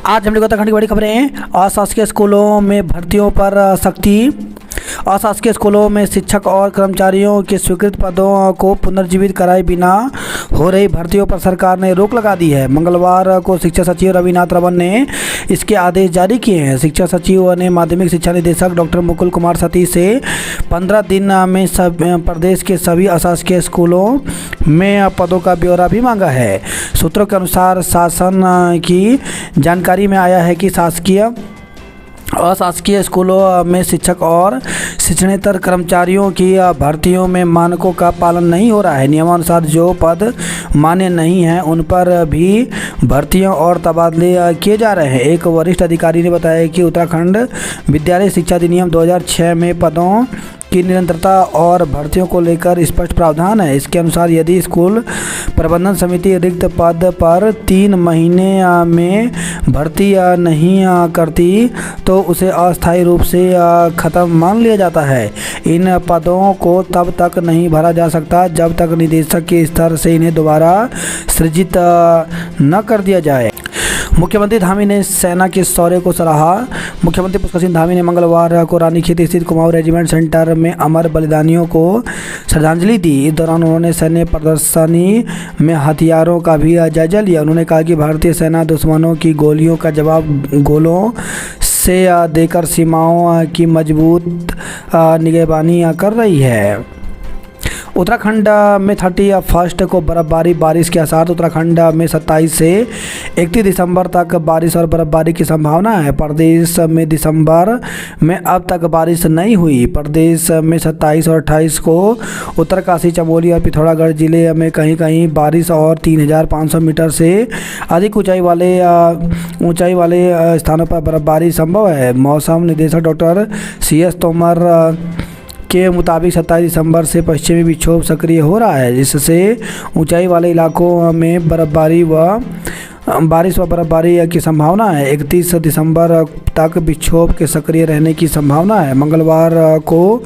आज हम लोग उत्तराखंड की बड़ी खबरें। अशासकीय स्कूलों में भर्तियों पर सख्ती। अशासकीय स्कूलों में शिक्षक और कर्मचारियों के स्वीकृत पदों को पुनर्जीवित कराए बिना हो रही भर्तियों पर सरकार ने रोक लगा दी है। मंगलवार को शिक्षा सचिव रविनाथ रमन ने इसके आदेश जारी किए हैं। शिक्षा सचिव ने माध्यमिक शिक्षा निदेशक डॉक्टर मुकुल कुमार सतीश से 15 दिन में प्रदेश के सभी अशासकीय स्कूलों में पदों का ब्यौरा भी मांगा है। सूत्रों के अनुसार शासन की जानकारी में आया है कि अशासकीय स्कूलों में शिक्षक और शिक्षणेतर कर्मचारियों की भर्तियों में मानकों का पालन नहीं हो रहा है। नियमानुसार जो पद मान्य नहीं हैं उन पर भी भर्तियों और तबादले किए जा रहे हैं। एक वरिष्ठ अधिकारी ने बताया कि उत्तराखंड विद्यालय शिक्षा अधिनियम 2006 में पदों की निरंतरता और भर्तियों को लेकर स्पष्ट प्रावधान है। इसके अनुसार यदि स्कूल प्रबंधन समिति रिक्त पद पर 3 महीने में भर्ती नहीं करती तो उसे अस्थायी रूप से ख़त्म मान लिया जाता है। इन पदों को तब तक नहीं भरा जा सकता जब तक निदेशक के स्तर से इन्हें दोबारा सृजित न कर दिया जाए। मुख्यमंत्री धामी ने सेना के शौर्य को सराहा। मुख्यमंत्री पुष्कर सिंह धामी ने मंगलवार को रानीखेत स्थित कुमाऊं रेजिमेंट सेंटर में अमर बलिदानियों को श्रद्धांजलि दी। इस दौरान उन्होंने सैन्य प्रदर्शनी में हथियारों का भी जायजा लिया। उन्होंने कहा कि भारतीय सेना दुश्मनों की गोलियों का जवाब गोलों से देकर सीमाओं की मजबूत निगहबानी कर रही है। उत्तराखंड में 31 को बर्फबारी बारिश के आसार। उत्तराखंड में 27 से 31 दिसंबर तक बारिश और बर्फबारी की संभावना है। प्रदेश में दिसंबर में अब तक बारिश नहीं हुई। प्रदेश में 27 और 28 को उत्तरकाशी, चमोली और पिथौरागढ़ जिले में कहीं कहीं बारिश और 3500 मीटर से अधिक ऊंचाई वाले स्थानों पर बर्फबारी संभव है। मौसम निदेशक डॉक्टर CS तोमर के मुताबिक 27 दिसंबर से पश्चिमी विक्षोभ सक्रिय हो रहा है, जिससे ऊंचाई वाले इलाकों में बारिश व बर्फबारी की संभावना है। 31 दिसंबर तक विक्षोभ के सक्रिय रहने की संभावना है। मंगलवार को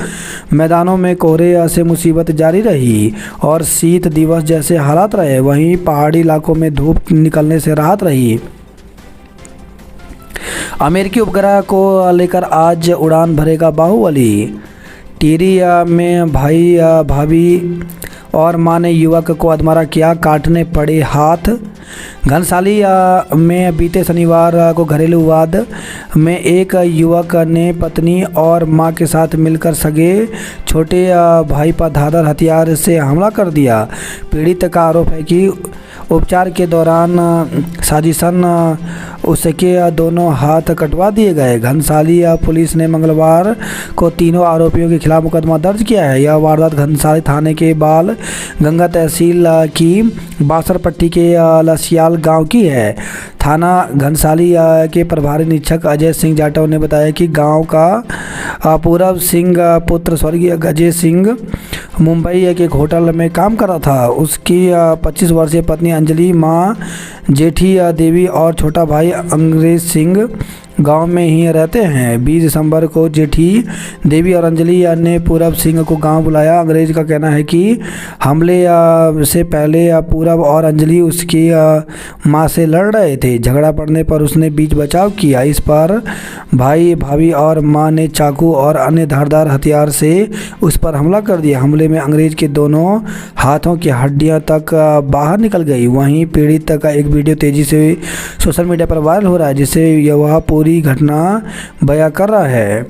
मैदानों में कोहरे से मुसीबत जारी रही और शीत दिवस जैसे हालात रहे। वहीं पहाड़ी इलाकों में धूप निकलने से राहत रही। अमेरिकी उपग्रह को लेकर आज उड़ान भरेगा बाहुबली। टिहरी में भाई भाभी और मां ने युवक को अधमरा किया, काटने पड़े हाथ। घनसाली में बीते शनिवार को घरेलू विवाद में एक युवक ने पत्नी और मां के साथ मिलकर सगे छोटे भाई पर धारदार हथियार से हमला कर दिया। पीड़ित का आरोप है कि उपचार के दौरान साजिशन उसके दोनों हाथ कटवा दिए गए। घनसाली पुलिस ने मंगलवार को तीनों आरोपियों के खिलाफ मुकदमा दर्ज किया है। यह वारदात घनसाली थाने के बाल गंगा तहसील की बासरपट्टी के लसियाल गांव की है। थाना घनसाली के प्रभारी निरीक्षक अजय सिंह जाटव ने बताया कि गांव का पूरब सिंह पुत्र स्वर्गीय अजय सिंह मुंबई के एक होटल में काम कर रहा था। उसकी 25 वर्षीय पत्नी अंजलि, मां जेठी देवी और छोटा भाई अंग्रेज सिंह गांव में ही रहते हैं। 20 दिसंबर को जेठी देवी और अंजलि ने पूरब सिंह को गांव बुलाया। अंग्रेज का कहना है कि हमले से पहले पूरब और अंजलि उसकी मां से लड़ रहे थे। झगड़ा पड़ने पर उसने बीच बचाव किया। इस पर भाई भाभी और मां ने चाकू और अन्य धारदार हथियार से उस पर हमला कर दिया। हमले में अंग्रेज के दोनों हाथों की हड्डियां तक बाहर निकल गई। वहीं पीड़ित का एक वीडियो तेजी से सोशल मीडिया पर वायरल हो रहा है, जिससे वह पूरी घटना बयां कर रहा है।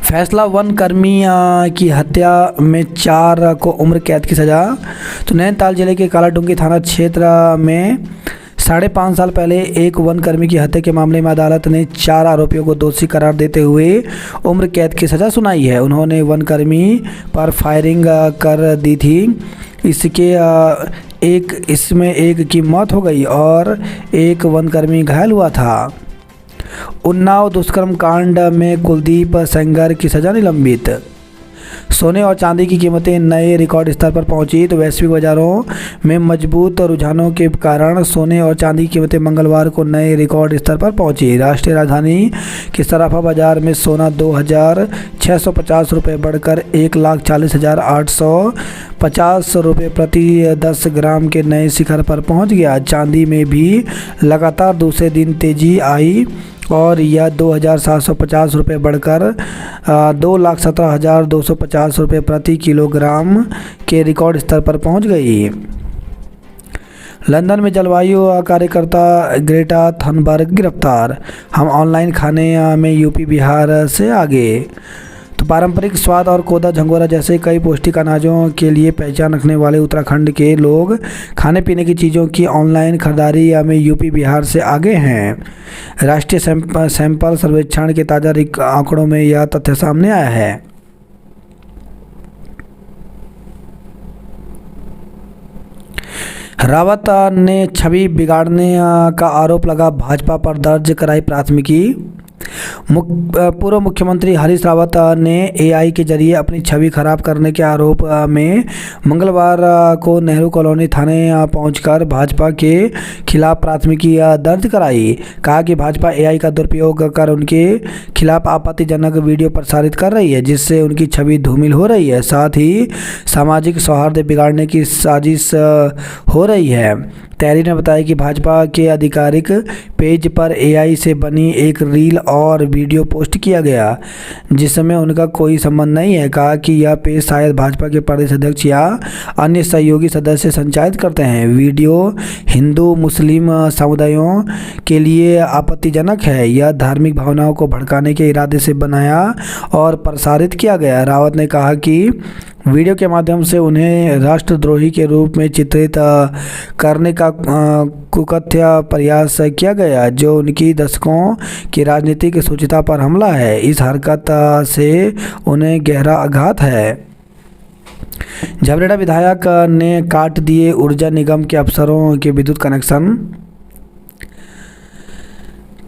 फैसला, वन कर्मी की हत्या में 4 को उम्र कैद की सजा। तो नैनीताल जिले के कालाडूंगी थाना क्षेत्र में 5.5 साल पहले एक वन कर्मी की हत्या के मामले में अदालत ने 4 आरोपियों को दोषी करार देते हुए उम्र कैद की सजा सुनाई है। उन्होंने वन कर्मी पर फायरिंग कर दी थी। इसमें एक की मौत हो गई और एक वनकर्मी घायल हुआ था। उन्नाव दुष्कर्म कांड में कुलदीप सेंगर की सजा निलंबित। सोने और चांदी की कीमतें नए रिकॉर्ड स्तर पर पहुंची। तो वैश्विक बाजारों में मजबूत रुझानों के कारण सोने और चांदी की कीमतें मंगलवार को नए रिकॉर्ड स्तर पर पहुंची। राष्ट्रीय राजधानी के सराफा बाजार में सोना 2,650 रुपये बढ़कर 1,40,800 ₹50 प्रति 10 ग्राम के नए शिखर पर पहुंच गया। चांदी में भी लगातार दूसरे दिन तेजी आई और यह ₹2,750 बढ़कर ₹2,17,250 प्रति किलोग्राम के रिकॉर्ड स्तर पर पहुंच गई। लंदन में जलवायु कार्यकर्ता ग्रेटा थनबर्ग गिरफ्तार। हम ऑनलाइन खाने में यूपी बिहार से आगे। तो पारंपरिक स्वाद और कोदा झंगोरा जैसे कई पौष्टिक अनाजों के लिए पहचान रखने वाले उत्तराखंड के लोग खाने पीने की चीज़ों की ऑनलाइन खरीदारी में यूपी बिहार से आगे हैं। राष्ट्रीय सैंपल सर्वेक्षण के ताज़ा आंकड़ों में यह तथ्य सामने आया है। रावत ने छवि बिगाड़ने का आरोप लगा भाजपा पर दर्ज कराई प्राथमिकी। पूर्व मुख्यमंत्री हरीश रावत ने एआई के जरिए अपनी छवि खराब करने के आरोप में मंगलवार को नेहरू कॉलोनी थाने पहुंचकर भाजपा के खिलाफ प्राथमिकी दर्ज कराई। कहा कि भाजपा एआई का दुरुपयोग कर उनके खिलाफ आपत्तिजनक वीडियो प्रसारित कर रही है, जिससे उनकी छवि धूमिल हो रही है। साथ ही सामाजिक सौहार्द बिगाड़ने की साजिश हो रही है। तहरीर ने बताया कि भाजपा के आधिकारिक पेज पर एआई से बनी एक रील और वीडियो पोस्ट किया गया, जिसमें उनका कोई संबंध नहीं है। कहा कि यह पेज शायद भाजपा के प्रदेश अध्यक्ष या अन्य सहयोगी सदस्य संचालित करते हैं। वीडियो हिंदू मुस्लिम समुदायों के लिए आपत्तिजनक है। यह धार्मिक भावनाओं को भड़काने के इरादे से बनाया और प्रसारित किया गया। रावत ने कहा कि वीडियो के माध्यम से उन्हें राष्ट्रद्रोही के रूप में चित्रित करने का कुकथ्य प्रयास किया गया, जो उनकी दशकों की राजनीतिक शुचिता पर हमला है। इस हरकत से उन्हें गहरा आघात है। झबरेड़ा विधायक ने काट दिए ऊर्जा निगम के अफसरों के विद्युत कनेक्शन।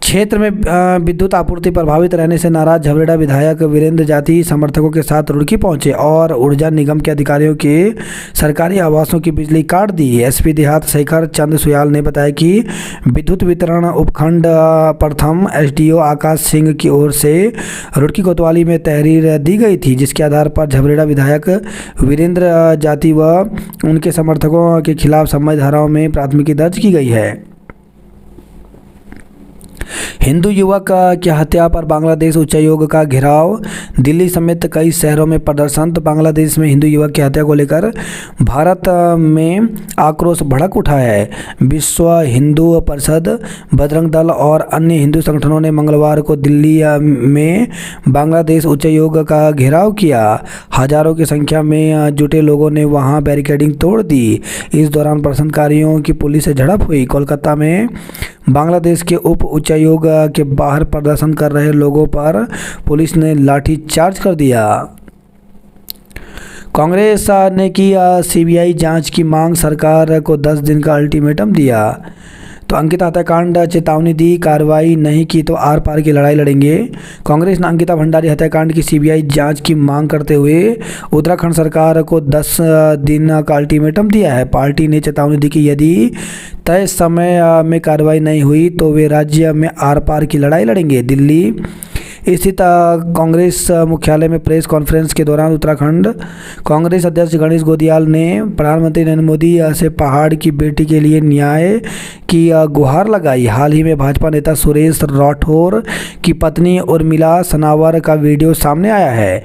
क्षेत्र में विद्युत आपूर्ति प्रभावित रहने से नाराज झबरेड़ा विधायक वीरेंद्र जाति समर्थकों के साथ रुड़की पहुंचे और ऊर्जा निगम के अधिकारियों के सरकारी आवासों की बिजली काट दी। एसपी देहात शेखर चंद सुयाल ने बताया कि विद्युत वितरण उपखंड प्रथम एसडीओ आकाश सिंह की ओर से रुड़की कोतवाली में तहरीर दी गई थी, जिसके आधार पर झबरेड़ा विधायक वीरेंद्र जाति व उनके समर्थकों के खिलाफ संबंधित धाराओं में प्राथमिकी दर्ज की गई है। हिंदू युवक की हत्या पर बांग्लादेश उच्चायोग का घेराव। दिल्ली समेत कई शहरों में प्रदर्शन। तो बांग्लादेश में हिंदू युवक की हत्या को लेकर भारत में आक्रोश भड़क उठा है। विश्व हिंदू परिषद, बजरंग दल और अन्य हिंदू संगठनों ने मंगलवार को दिल्ली में बांग्लादेश उच्चायोग का घेराव किया। हजारों की संख्या में जुटे लोगों ने वहां बैरिकेडिंग तोड़ दी। इस दौरान प्रदर्शनकारियों की पुलिस से झड़प हुई। कोलकाता में बांग्लादेश के उप उच्चायोग के बाहर प्रदर्शन कर रहे लोगों पर पुलिस ने लाठी चार्ज कर दिया। कांग्रेस ने की सीबीआई जांच की मांग, सरकार को 10 दिन का अल्टीमेटम दिया। तो अंकिता हत्याकांड चेतावनी दी, कार्रवाई नहीं की तो आर पार की लड़ाई लड़ेंगे। कांग्रेस ने अंकिता भंडारी हत्याकांड की सीबीआई जांच की मांग करते हुए उत्तराखंड सरकार को 10 दिन का अल्टीमेटम दिया है। पार्टी ने चेतावनी दी कि यदि तय समय में कार्रवाई नहीं हुई तो वे राज्य में आर पार की लड़ाई लड़ेंगे। दिल्ली स्थित कांग्रेस मुख्यालय में प्रेस कॉन्फ्रेंस के दौरान उत्तराखंड कांग्रेस अध्यक्ष गणेश गोदियाल ने प्रधानमंत्री नरेंद्र मोदी से पहाड़ की बेटी के लिए न्याय की गुहार लगाई। हाल ही में भाजपा नेता सुरेश राठौर की पत्नी उर्मिला सनावर का वीडियो सामने आया है,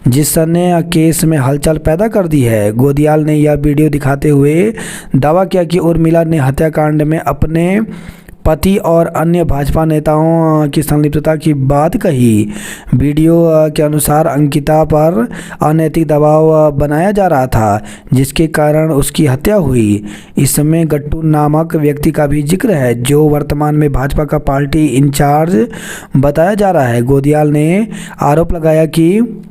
जिसने केस में हलचल पैदा कर दी है। गोदियाल ने यह वीडियो दिखाते हुए दावा किया कि उर्मिला ने हत्याकांड में अपने पति और अन्य भाजपा नेताओं की संलिप्तता की बात कही। वीडियो के अनुसार अंकिता पर अनैतिक दबाव बनाया जा रहा था, जिसके कारण उसकी हत्या हुई। इसमें गट्टू नामक व्यक्ति का भी जिक्र है, जो वर्तमान में भाजपा का पार्टी इंचार्ज बताया जा रहा है। गोदियाल ने आरोप लगाया कि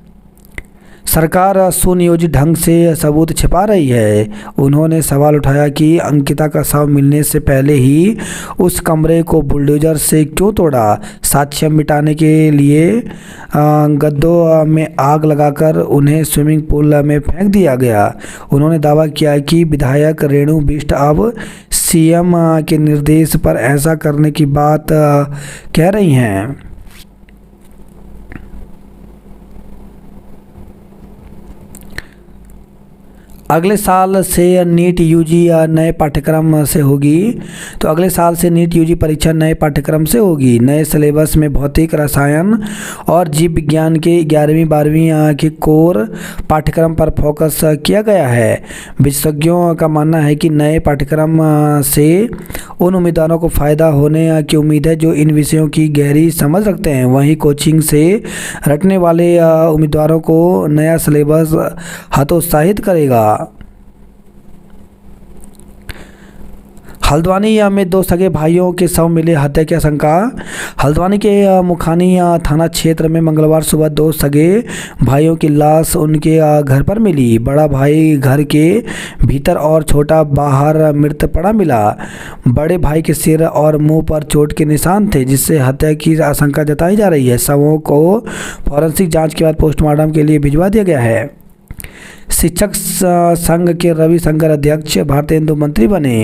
सरकार सुनियोजित ढंग से सबूत छिपा रही है। उन्होंने सवाल उठाया कि अंकिता का शव मिलने से पहले ही उस कमरे को बुलडोजर से क्यों तोड़ा। साक्ष्य मिटाने के लिए गद्दों में आग लगाकर उन्हें स्विमिंग पूल में फेंक दिया गया। उन्होंने दावा किया कि विधायक रेणु बिष्ट अब सीएम के निर्देश पर ऐसा करने की बात कह रही हैं। अगले साल से नीट यूजी नए पाठ्यक्रम से होगी। तो अगले साल से नीट यूजी परीक्षा नए पाठ्यक्रम से होगी। नए सिलेबस में भौतिक, रसायन और जीव विज्ञान के 11वीं 12वीं के कोर पाठ्यक्रम पर फोकस किया गया है। विशेषज्ञों का मानना है कि नए पाठ्यक्रम से उन उम्मीदवारों को फ़ायदा होने की उम्मीद है जो इन विषयों की गहरी समझ रखते हैं। वहीं कोचिंग से रटने वाले उम्मीदवारों को नया सिलेबस हतोत्साहित करेगा। हल्द्वानी में 2 सगे भाइयों के शव मिले, हत्या की आशंका। हल्द्वानी के मुखानी थाना क्षेत्र में मंगलवार सुबह 2 सगे भाइयों की लाश उनके घर पर मिली। बड़ा भाई घर के भीतर और छोटा बाहर मृत पड़ा मिला। बड़े भाई के सिर और मुंह पर चोट के निशान थे, जिससे हत्या की आशंका जताई जा रही है। शवों को फॉरेंसिक जांच के बाद पोस्टमार्टम के लिए भिजवा दिया गया है। शिक्षक संघ के रविशंकर अध्यक्ष भारतेंदु मंत्री बने।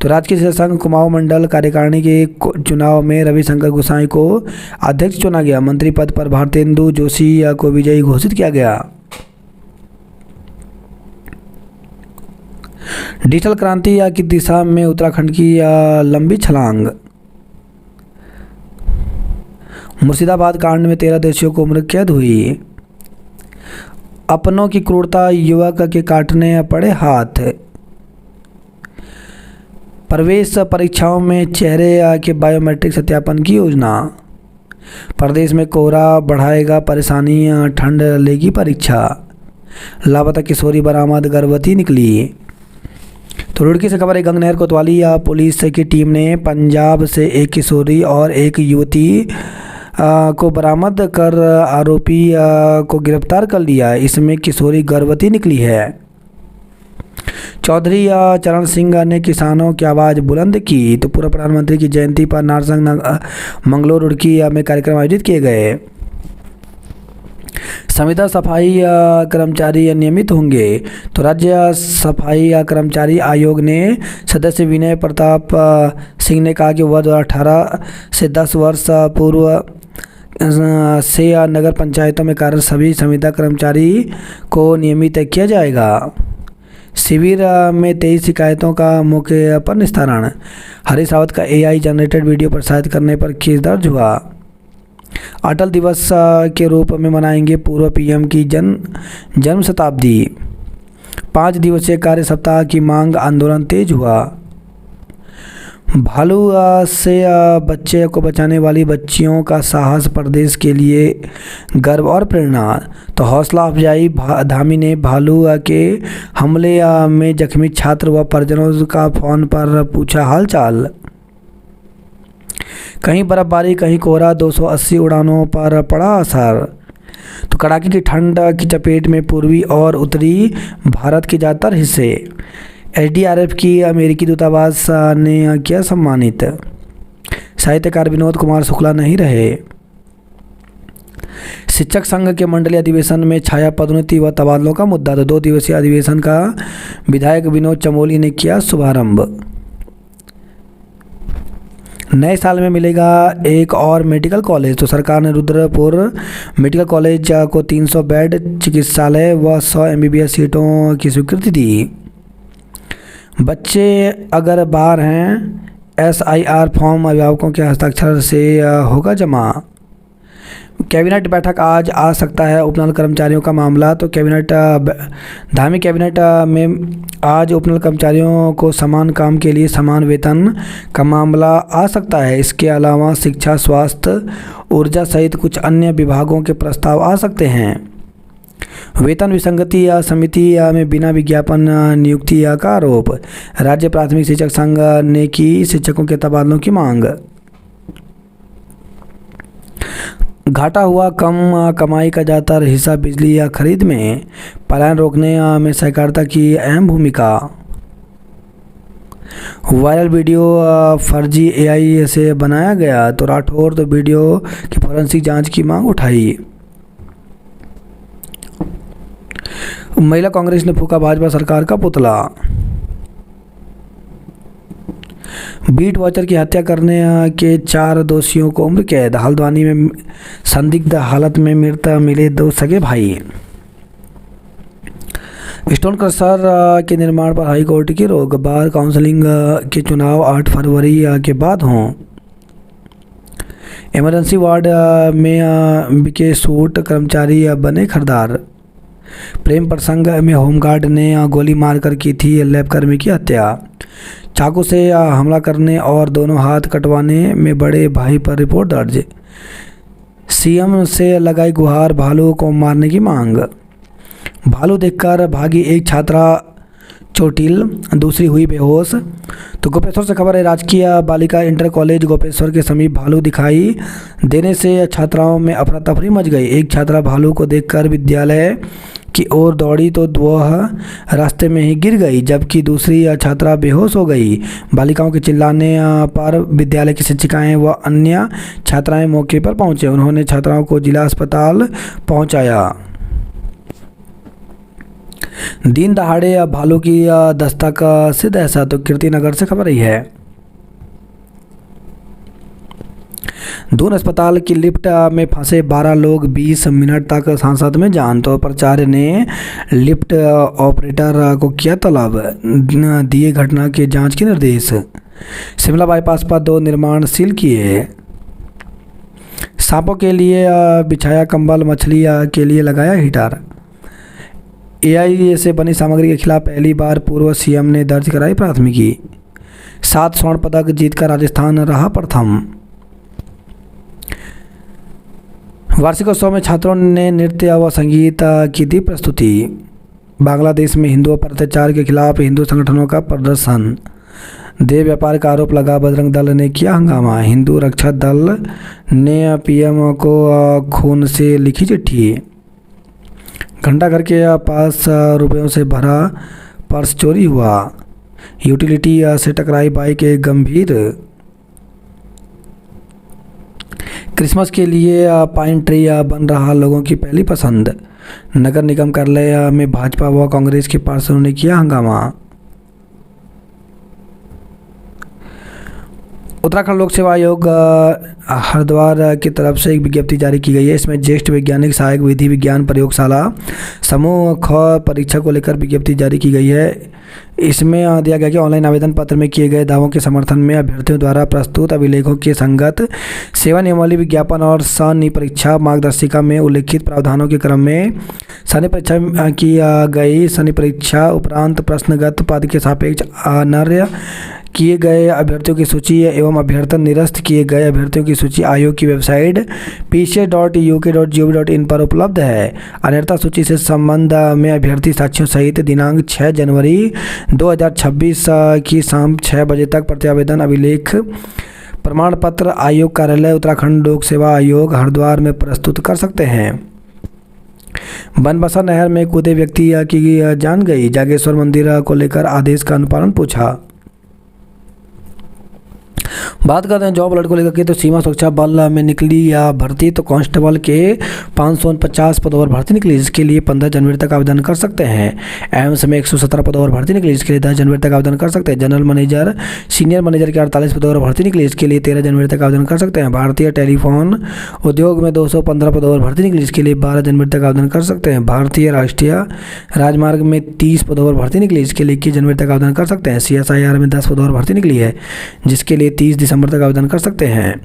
तो राजकीय शिक्षक संघ कुमाऊं मंडल कार्यकारिणी के चुनाव में रविशंकर गोसाई को अध्यक्ष चुना गया। मंत्री पद पर भारतेंदु जोशी को विजयी घोषित किया गया। डिजिटल क्रांति की दिशा में उत्तराखंड की लंबी छलांग। मुर्शिदाबाद कांड में 13 दोषियों को उम्र कैद हुई। अपनों की क्रूरता, युवक के काटने पड़े हाथ। प्रवेश परीक्षाओं में चेहरे के बायोमेट्रिक सत्यापन की योजना। प्रदेश में कोहरा बढ़ाएगा परेशानी, ठंड लेगी परीक्षा। लापता किशोरी बरामद, गर्भवती निकली। तो रुड़की से खबर है, गंगनहर कोतवाली पुलिस की टीम ने पंजाब से एक किशोरी और एक युवती को बरामद कर आरोपी को गिरफ्तार कर लिया। इसमें किशोरी गर्भवती निकली है। चौधरी चरण सिंह ने किसानों की आवाज़ बुलंद की। तो पूर्व प्रधानमंत्री की जयंती पर नारसंग मंगलोर रुड़की में कार्यक्रम आयोजित किए गए। संविदा सफाई कर्मचारी नियमित होंगे। तो राज्य सफाई कर्मचारी आयोग ने सदस्य विनय प्रताप सिंह ने कहा कि वह 2018 से 10 वर्ष पूर्व से नगर पंचायतों में कार्यरत सभी संविदा कर्मचारी को नियमित किया जाएगा। शिविर में 23 शिकायतों का मौके पर निस्तारण। हरीश रावत का AI जनरेटेड वीडियो प्रसारित करने पर केस दर्ज हुआ। अटल दिवस के रूप में मनाएंगे पूर्व PM की जन्म शताब्दी। 5 दिवसीय कार्य सप्ताह की मांग, आंदोलन तेज हुआ। भालू से बच्चे को बचाने वाली बच्चियों का साहस प्रदेश के लिए गर्व और प्रेरणा। तो हौसला अफजाई, धामी ने भालू के हमले में जख्मी छात्र व परिजनों का फोन पर पूछा हालचाल। कहीं बर्फबारी, कहीं कोहरा, 280 उड़ानों पर पड़ा असर। तो कड़ाके की ठंड की चपेट में पूर्वी और उत्तरी भारत के ज़्यादातर हिस्से। SDRF की अमेरिकी दूतावास ने किया सम्मानित। साहित्यकार विनोद कुमार शुक्ला नहीं रहे। शिक्षक संघ के मंडलीय अधिवेशन में छाया पदोन्नति व तबादलों का मुद्दा। तो 2 दिवसीय अधिवेशन का विधायक विनोद चमोली ने किया शुभारंभ। नए साल में मिलेगा एक और मेडिकल कॉलेज। तो सरकार ने रुद्रपुर मेडिकल कॉलेज को 300 बेड चिकित्सालय व 100 MBBS सीटों की स्वीकृति दी। बच्चे अगर बाहर हैं, SIR फॉर्म अभिभावकों के हस्ताक्षर से होगा जमा। कैबिनेट बैठक आज आ सकता है उपनल कर्मचारियों का मामला। तो धामी कैबिनेट में आज उपनल कर्मचारियों को समान काम के लिए समान वेतन का मामला आ सकता है। इसके अलावा शिक्षा, स्वास्थ्य, ऊर्जा सहित कुछ अन्य विभागों के प्रस्ताव आ सकते हैं। वेतन विसंगति समिति में बिना विज्ञापन नियुक्ति का आरोप। राज्य प्राथमिक शिक्षक संघ ने की शिक्षकों के तबादलों की मांग। घाटा हुआ कम, कमाई का ज़्यादातर हिस्सा बिजली या खरीद में। पलायन रोकने में सहकारिता की अहम भूमिका। वायरल वीडियो फर्जी AI से बनाया गया। तो राठौर तो वीडियो की फॉरेंसिक जांच की मांग उठाई। महिला कांग्रेस ने फूंका भाजपा सरकार का पुतला। बीट वॉचर की हत्या करने के 4 दोषियों को उम्र कैद। हल्द्वानी में संदिग्ध हालत में मृत मिले 2 सगे भाई। स्टोन क्रशर के निर्माण पर हाई कोर्ट की रोक। बार काउंसिलिंग के चुनाव 8 फरवरी के बाद हों। इमरजेंसी वार्ड में बिके सूट, कर्मचारी बने खरीदार। प्रेम प्रसंग में होमगार्ड ने गोली मारकर की थी लैबकर्मी की हत्या। चाकू से हमला करने और दोनों हाथ कटवाने में बड़े भाई पर रिपोर्ट दर्ज। सीएम से लगाई गुहार, भालू को मारने की मांग। भालू देखकर भागी एक छात्रा चोटिल, दूसरी हुई बेहोश। तो गोपेश्वर से खबर है, राजकीय बालिका इंटर कॉलेज गोपेश्वर के समीप भालू दिखाई देने से छात्राओं में अफरा तफरी मच गई। एक छात्रा भालू को देखकर विद्यालय की ओर दौड़ी तो वह रास्ते में ही गिर गई, जबकि दूसरी छात्रा बेहोश हो गई। बालिकाओं के चिल्लाने पर विद्यालय की शिक्षिकाएं व अन्य छात्राएं मौके पर पहुंचे। उन्होंने छात्राओं को जिला अस्पताल पहुंचाया। दिन दहाड़े भालू की दस्तक से दहशत। तो कीर्तिनगर से खबर रही है, दून अस्पताल की लिफ्ट में फंसे 12 लोग, 20 मिनट तक सांसद में जान। तो प्राचार्य ने लिफ्ट ऑपरेटर को किया तलब, दिए घटना के जांच के निर्देश। शिमला बाईपास पर 2 निर्माण सील किए। सांपों के लिए बिछाया कंबल, मछली के लिए लगाया हीटर। एआई से बनी सामग्री के खिलाफ पहली बार पूर्व सीएम ने दर्ज कराई प्राथमिकी। 7 स्वर्ण पदक जीतकर राजस्थान रहा प्रथम। वार्षिकोत्सव में छात्रों ने नृत्य व संगीत की दी प्रस्तुति। बांग्लादेश में हिंदुओं पर अत्याचार के खिलाफ हिंदू संगठनों का प्रदर्शन। देह व्यापार का आरोप लगा बजरंग दल ने किया हंगामा। हिंदू रक्षा दल ने पीएम को खून से लिखी चिट्ठी। घंटाघर के पास रुपयों से भरा पर्स चोरी हुआ। यूटिलिटी से टकराई बाइक एक गंभीर। क्रिसमस के लिए पाइन ट्री बन रहा लोगों की पहली पसंद। नगर निगम कार्यालय में भाजपा व कांग्रेस के पार्षदों ने किया हंगामा। उत्तराखंड लोक सेवा आयोग हरिद्वार की तरफ से एक विज्ञप्ति जारी की गई है। इसमें ज्येष्ठ वैज्ञानिक सहायक विधि विज्ञान प्रयोगशाला समूह ख परीक्षा को लेकर विज्ञप्ति जारी की गई है। इसमें दिया गया कि ऑनलाइन आवेदन पत्र में किए गए दावों के समर्थन में अभ्यर्थियों द्वारा प्रस्तुत अभिलेखों के संगत सेवा नियमावली विज्ञापन और सनि परीक्षा मार्गदर्शिका में उल्लिखित प्रावधानों के क्रम में सनि परीक्षा की गई सनि परीक्षा उपरांत प्रश्नगत पद के सापेक्ष अनर्य किए गए अभ्यर्थियों की सूची एवं अभ्यर्थन निरस्त किए गए अभ्यर्थियों की सूची आयोग की वेबसाइट pca.uk.gov.in पर उपलब्ध है। अनर्हता सूची से संबंध में अभ्यर्थी साक्ष्यों सहित दिनांक 6 जनवरी 2026 की शाम 6 बजे तक प्रत्यावेदन अभिलेख प्रमाण पत्र आयोग कार्यालय उत्तराखंड लोक सेवा आयोग हरिद्वार में प्रस्तुत कर सकते हैं। बनबसा नहर में कूदे व्यक्ति की जान गई। जागेश्वर मंदिर को लेकर आदेश का अनुपालन पूछा। बात करते हैं जॉब अलर्ट को लेकर के, तो सीमा सुरक्षा बल में निकली या भर्ती। तो कांस्टेबल के 549 पदों पर भर्ती निकली, जिसके लिए 15 जनवरी तक आवेदन कर सकते हैं। एम्स में 117 पदों पर भर्ती निकली, जिसके लिए 10 जनवरी तक आवेदन कर सकते हैं। जनरल मैनेजर सीनियर मैनेजर के 48 पदों पर भर्ती निकली, इसके लिए 13 जनवरी तक आवेदन कर सकते हैं। भारतीय टेलीफोन उद्योग में 215 पदों पर भर्ती निकली, जिसके लिए 12 जनवरी तक आवेदन कर सकते हैं। भारतीय राष्ट्रीय राजमार्ग में 30 पदों पर भर्ती निकली, जिसके लिए 21 जनवरी तक आवेदन कर सकते हैं। CSIR में 10 पदों पर भर्ती निकली है, जिसके लिए 30 दिसंबर तक आवेदन कर सकते हैं।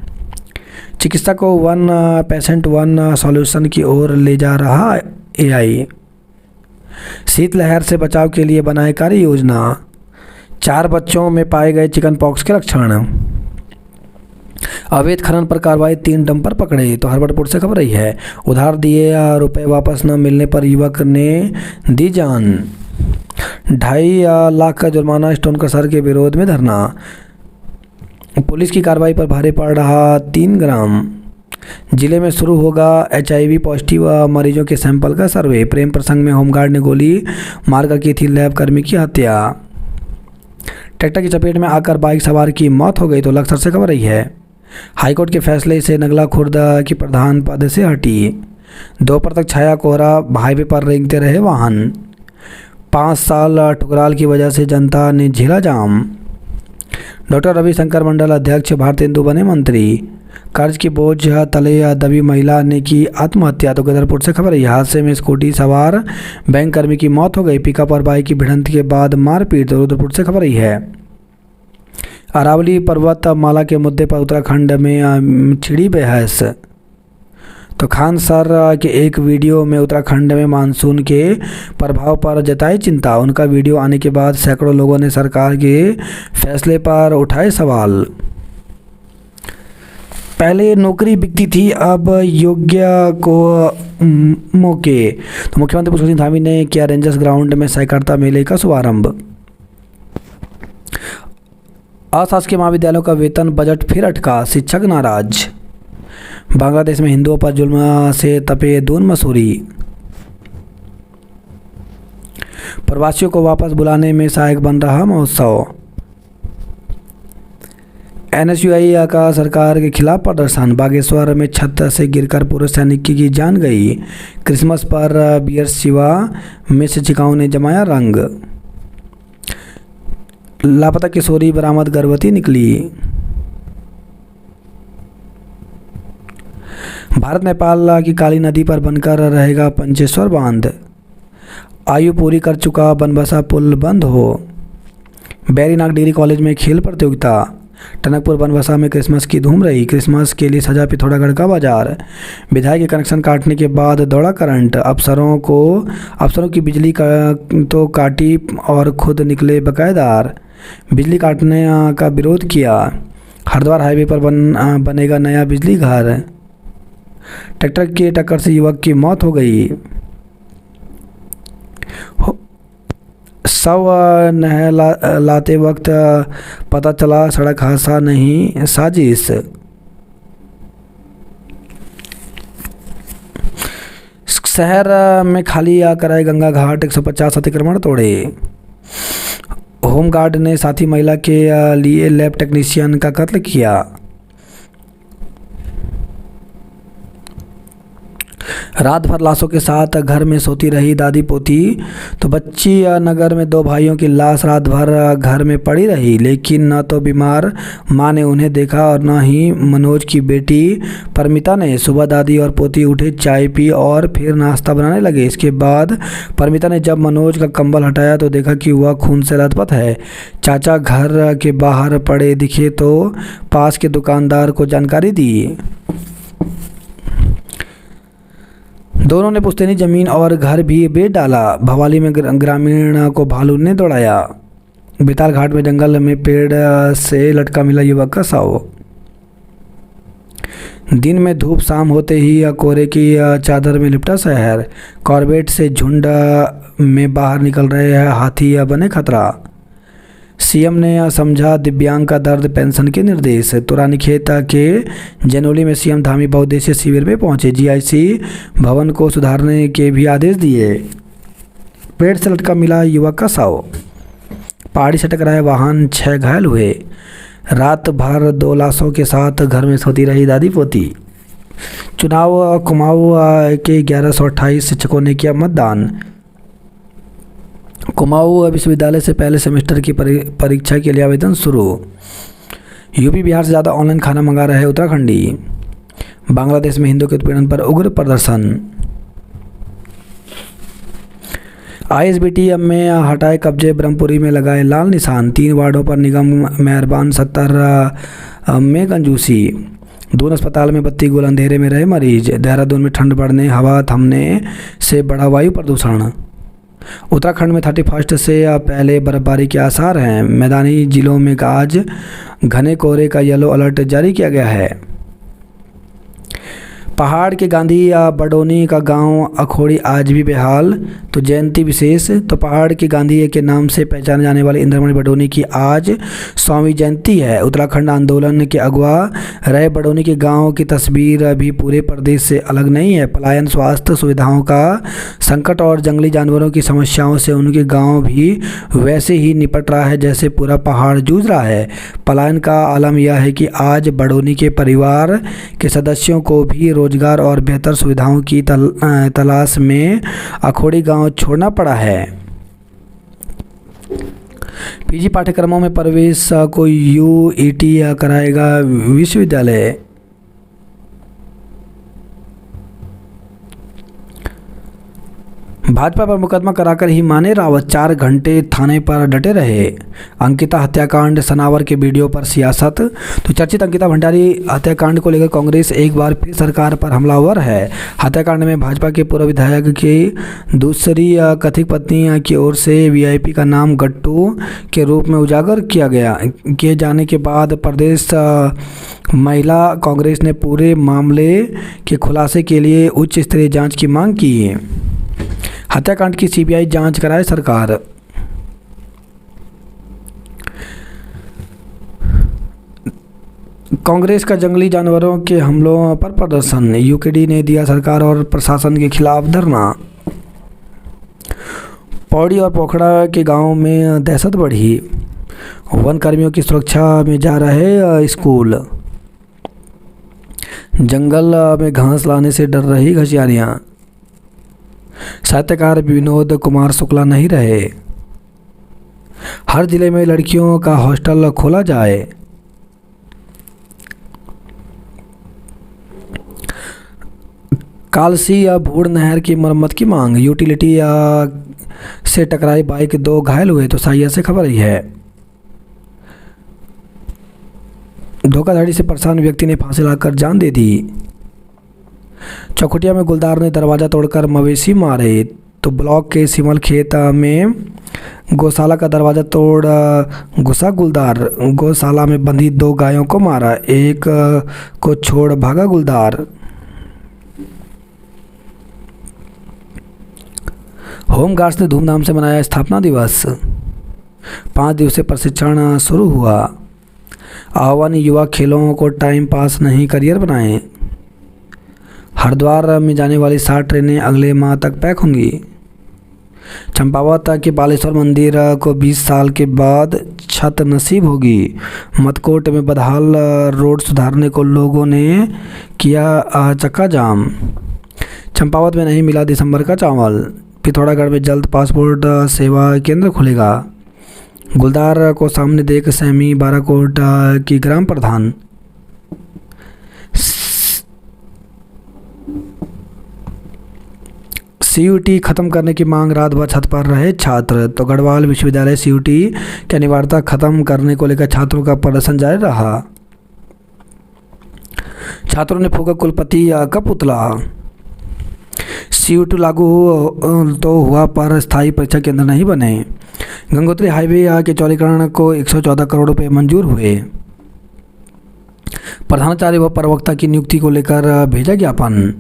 चिकित्सा को वन पेशेंट वन सॉल्यूशन की ओर ले जा रहा AI। शीतलहर से बचाव के लिए बनाए कार्य योजना। 4 बच्चों में पाए गए चिकन पॉक्स के लक्षण। अवैध खनन पर कार्रवाई, 3 डंपर पकड़े। तो हरबटपुर से खबर रही है, उधार दिए रुपए वापस न मिलने पर युवक ने दी जान। 2.5 लाख का जुर्माना, स्टोन क्रशर के विरोध में धरना। पुलिस की कार्रवाई पर भारी पड़ रहा 3 ग्राम। जिले में शुरू होगा HIV पॉजिटिव मरीजों के सैंपल का सर्वे। प्रेम प्रसंग में होमगार्ड ने गोली मारकर की थी लैब कर्मी की हत्या। ट्रैक्टर की चपेट में आकर बाइक सवार की मौत हो गई। तो लक्सर से खबर रही है, हाईकोर्ट के फैसले से नगला खुर्द की प्रधान पद से हटी। दोपहर तक छाया कोहरा, हाईवे पर रेंगते रहे वाहन। 5 साल ठुकराल की वजह से जनता ने झेला जाम। डॉक्टर रविशंकर मंडल अध्यक्ष, भारतेंदु बने मंत्री। कर्ज की बोझ तले दबी महिला ने की आत्महत्या। तो गदरपुर से खबर है, हादसे में स्कूटी सवार बैंक कर्मी की मौत हो गई। पिकअप और बाइक की भिड़ंत के बाद मारपीट। तो रुद्रपुर से खबर है, अरावली पर्वतमाला के मुद्दे पर उत्तराखंड में छिड़ी बहस। तो खान सर के एक वीडियो में उत्तराखंड में मानसून के प्रभाव पर जताई चिंता। उनका वीडियो आने के बाद सैकड़ों लोगों ने सरकार के फैसले पर उठाए सवाल। पहले नौकरी बिकती थी, अब योग्य को मौके। तो मुख्यमंत्री पुष्कर सिंह धामी ने किया रेंजर्स ग्राउंड में सहकारिता मेले का शुभारंभ। अशासकीय महाविद्यालयों का वेतन बजट फिर अटका, शिक्षक नाराज। बांग्लादेश में हिंदुओं पर जुल्म से तपे दून मसूरी। प्रवासियों को वापस बुलाने में सहायक बन रहा महोत्सव। एनएसयूआई का सरकार के खिलाफ प्रदर्शन। बागेश्वर में छत से गिरकर पूर्व सैनिक की जान गई। क्रिसमस पर बियर शिवा में शिक्षिकाओं ने जमाया रंग। लापता किशोरी बरामद, गर्भवती निकली। भारत नेपाल की काली नदी पर बनकर रहेगा पंचेश्वर बांध। आयु पूरी कर चुका बनबसा पुल बंद हो। बैरीनाग डिग्री कॉलेज में खेल प्रतियोगिता। टनकपुर बनबसा में क्रिसमस की धूम रही। क्रिसमस के लिए सजा पिथौरागढ़ का बाजार। विधायक के कनेक्शन काटने के बाद दौड़ा करंट। अफसरों की बिजली का तो काटी और खुद निकले बकायेदार। बिजली काटने का विरोध किया। हरिद्वार हाईवे पर बनेगा नया बिजली घर। ट्रैक्टर की टक्कर से युवक की मौत हो गई। शव लाते वक्त पता चला सड़क हादसा नहीं साजिश। शहर में खाली कराए गंगा घाट, 150 अतिक्रमण तोड़े। होमगार्ड ने साथी महिला के लिए लैब टेक्नीशियन का कत्ल किया। रात भर लाशों के साथ घर में सोती रही दादी पोती। तो बच्ची नगर में दो भाइयों की लाश रात भर घर में पड़ी रही, लेकिन न तो बीमार मां ने उन्हें देखा और न ही मनोज की बेटी परमिता ने। सुबह दादी और पोती उठे, चाय पी और फिर नाश्ता बनाने लगे। इसके बाद परमिता ने जब मनोज का कंबल हटाया तो देखा कि वह खून से लथपथ है। चाचा घर के बाहर पड़े दिखे तो पास के दुकानदार को जानकारी दी। दोनों ने पुश्तैनी जमीन और घर भी बेच डाला। भवाली में ग्रामीण को भालू ने दौड़ाया। बेताल घाट में जंगल में पेड़ से लटका मिला युवक का शव। दिन में धूप, शाम होते ही कोहरे की चादर में लिपटा शहर। कॉर्बेट से झुंड में बाहर निकल रहे हैं हाथी, बने खतरा। सीएम ने समझा दिव्यांग का दर्द, पेंशन के निर्देश। तो रानीखेत के जनोली में सीएम धामी बहुउद्देशीय शिविर में पहुंचे। जीआईसी भवन को सुधारने के भी आदेश दिए। पेड़ से लटका मिला युवक का शव। पहाड़ी से टकराया वाहन, 6 घायल हुए। रात भर 2 लाशों के साथ घर में सोती रही दादी पोती। चुनाव कुमाऊं के 1128 शिक्षकों ने किया मतदान। कुमाऊं विश्वविद्यालय से पहले सेमेस्टर की परीक्षा के लिए आवेदन शुरू। यूपी बिहार से ज़्यादा ऑनलाइन खाना मंगा रहे उत्तराखंडी। बांग्लादेश में हिंदू के उत्पीड़न पर उग्र प्रदर्शन। आईएसबीटी में हटाए कब्जे, ब्रह्मपुरी में लगाए लाल निशान। 3 वार्डों पर निगम मेहरबान, 70 में कंजूसी। दून अस्पताल में बत्ती गुल, अंधेरे में रहे मरीज। देहरादून में ठंड बढ़ने, हवा थमने से बढ़ा वायु प्रदूषण। उत्तराखंड में 31 से पहले बर्फबारी के आसार हैं। मैदानी जिलों में आज घने कोहरे का येलो अलर्ट जारी किया गया है। पहाड़ के गांधी बडोनी का गांव अखोड़ी आज भी बेहाल। तो जयंती विशेष। तो पहाड़ के गांधी के नाम से पहचाने जाने वाले इंद्रमणि बडोनी की आज 100वीं जयंती है। उत्तराखंड आंदोलन के अगवा रहे बडोनी के गांव की तस्वीर भी पूरे प्रदेश से अलग नहीं है। पलायन, स्वास्थ्य सुविधाओं का संकट और जंगली जानवरों की समस्याओं से उनके गाँव भी वैसे ही निपट रहा है जैसे पूरा पहाड़ जूझ रहा है। पलायन का आलम यह है कि आज बडोनी के परिवार के सदस्यों को भी रोजगार और बेहतर सुविधाओं की तलाश में अखोड़ी गांव छोड़ना पड़ा है। पीजी पाठ्यक्रमों में प्रवेश को यूईटी कराएगा विश्वविद्यालय। भाजपा पर मुकदमा कराकर ही माने रावत, 4 घंटे थाने पर डटे रहे। अंकिता हत्याकांड, सनावर के वीडियो पर सियासत। तो चर्चित अंकिता भंडारी हत्याकांड को लेकर कांग्रेस एक बार फिर सरकार पर हमलावर है। हत्याकांड में भाजपा के पूर्व विधायक की दूसरी कथित पत्नी की ओर से वीआईपी का नाम गट्टू के रूप में उजागर किए जाने के बाद प्रदेश महिला कांग्रेस ने पूरे मामले के खुलासे के लिए उच्च स्तरीय जांच की मांग की। हत्याकांड की सीबीआई जांच कराए सरकार। कांग्रेस का जंगली जानवरों के हमलों पर प्रदर्शन, यूकेडी ने दिया सरकार और प्रशासन के खिलाफ धरना। पौड़ी और पोखड़ा के गांव में दहशत बढ़ी, वन कर्मियों की सुरक्षा में जा रहे स्कूल। जंगल में घास लाने से डर रही घसियारियां। साहित्यकार विनोद कुमार शुक्ला नहीं रहे। हर जिले में लड़कियों का हॉस्टल खोला जाए। कालसी या भूड़ नहर की मरम्मत की मांग, यूटिलिटी से टकराई बाइक, 2 घायल हुए। तो साइया से खबर आई है। धोखाधड़ी से परेशान व्यक्ति ने फांसी लगाकर जान दे दी। चौखुटिया में गुलदार ने दरवाज़ा तोड़कर मवेशी मारे। तो ब्लॉक के सिमल खेत में गौशाला का दरवाज़ा तोड़ घुसा गुलदार, गौशाला में बंधी 2 गायों को मारा, एक को छोड़ भागा गुलदार। होमगार्ड्स ने धूमधाम से मनाया स्थापना दिवस। 5 दिवसीय प्रशिक्षण शुरू हुआ। आह्वान, युवा खेलों को टाइम पास नहीं करियर बनाएं। हरिद्वार में जाने वाली 60 ट्रेनें अगले माह तक पैक होंगी। चंपावत के बालेश्वर मंदिर को 20 साल के बाद छत नसीब होगी। मतकोट में बदहाल रोड सुधारने को लोगों ने किया चक्का जाम। चंपावत में नहीं मिला दिसंबर का चावल। पिथौरागढ़ में जल्द पासपोर्ट सेवा केंद्र खुलेगा। गुलदार को सामने देख सहमी बाराकोट की ग्राम प्रधान। सीयूटी खत्म करने की मांग, रात भर छत पर रहे छात्र। तो गढ़वाल विश्वविद्यालय सीयूटी की अनिवार्यता खत्म करने को लेकर छात्रों का प्रदर्शन जारी रहा। छात्रों ने फूंका कुलपति का पुतला। सीयूटी लागू तो हुआ पर स्थायी परीक्षा केंद्र नहीं बने। गंगोत्री हाईवे के चौड़ीकरण को 114 करोड़ रुपए मंजूर हुए। प्रधानाचार्य व प्रवक्ता की नियुक्ति को लेकर भेजा ज्ञापन।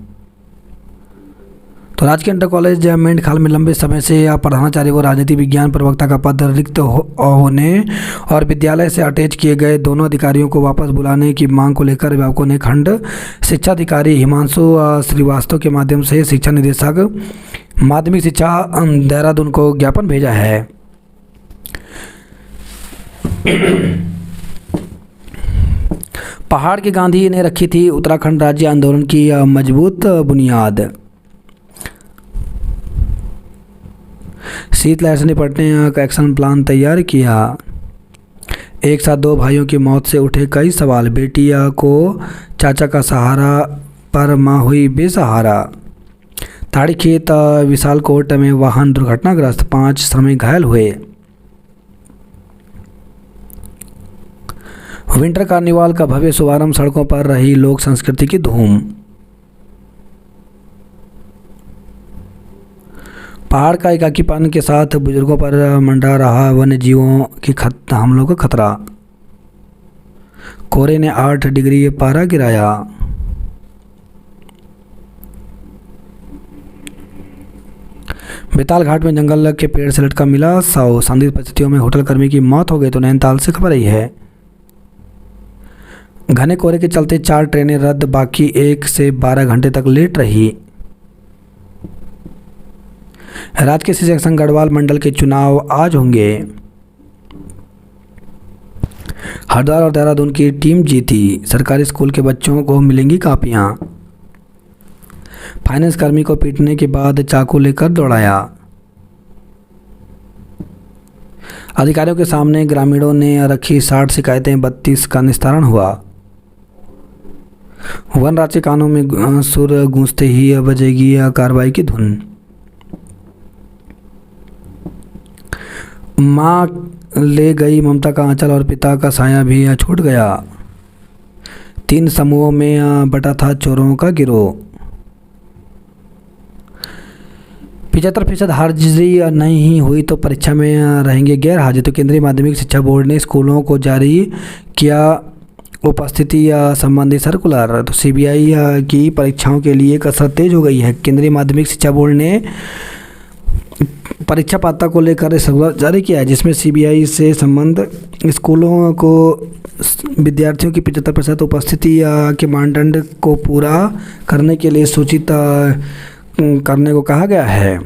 तो राजकीय इंटर कॉलेज मेंढखाल में लंबे समय से प्रधानाचार्य व राजनीति विज्ञान प्रवक्ता का पद रिक्त होने और विद्यालय से अटैच किए गए दोनों अधिकारियों को वापस बुलाने की मांग को लेकर अभिभावकों ने खंड शिक्षा अधिकारी हिमांशु श्रीवास्तव के माध्यम से शिक्षा निदेशक माध्यमिक शिक्षा देहरादून को ज्ञापन भेजा है। पहाड़ के गांधी ने रखी थी उत्तराखंड राज्य आंदोलन की मजबूत बुनियाद। शीतलहर से निपटने का एक्शन प्लान तैयार किया। एक साथ 2 भाइयों की मौत से उठे कई सवाल। बेटिया को चाचा का सहारा पर मां हुई बेसहारा। ताड़ीखेत विशालकोट में वाहन दुर्घटनाग्रस्त, 5 श्रमिक घायल हुए। विंटर कार्निवाल का भव्य शुभारंभ, सड़कों पर रही लोक संस्कृति की धूम। पहाड़ का एकाकीपन के साथ बुजुर्गों पर मंडरा रहा वन्य जीवों की हमलों का खतरा। कोहरे ने 8 डिग्री पारा गिराया। बेताल घाट में जंगल के पेड़ से लटका मिला शव। संदिग्ध परिस्थितियों में होटल कर्मी की मौत हो गई। तो नैनीताल से खबर आई है। घने कोहरे के चलते 4 ट्रेनें रद्द, बाकी 1 से 12 घंटे तक लेट रही। राजकीय शिक्षक संघ गढ़वाल मंडल के चुनाव आज होंगे। हरिद्वार और देहरादून की टीम जीती। सरकारी स्कूल के बच्चों को मिलेंगी कापियां। फाइनेंस कर्मी को पीटने के बाद चाकू लेकर दौड़ाया। अधिकारियों के सामने ग्रामीणों ने रखी 60 शिकायतें, 32 का निस्तारण हुआ। वन राज्य कानून में सुर गूंजते ही बजेगी कार्रवाई की धुन। माँ ले गई ममता का आंचल और पिता का साया भी छूट गया। 3 समूहों में बटा था चोरों का गिरोह। 75% हाजिरी नहीं हुई तो परीक्षा में रहेंगे गैर हाजिर। तो केंद्रीय माध्यमिक शिक्षा बोर्ड ने स्कूलों को जारी किया उपस्थिति संबंधी सर्कुलर। तो सीबीआई की परीक्षाओं के लिए कसरत तेज हो गई है। केंद्रीय माध्यमिक शिक्षा बोर्ड ने परीक्षा पात्रता को लेकर सर्कुलर जारी किया है, जिसमें सीबीआई से संबंध स्कूलों को विद्यार्थियों की 75% उपस्थिति के मानदंड को पूरा करने के लिए सूचित करने को कहा गया है।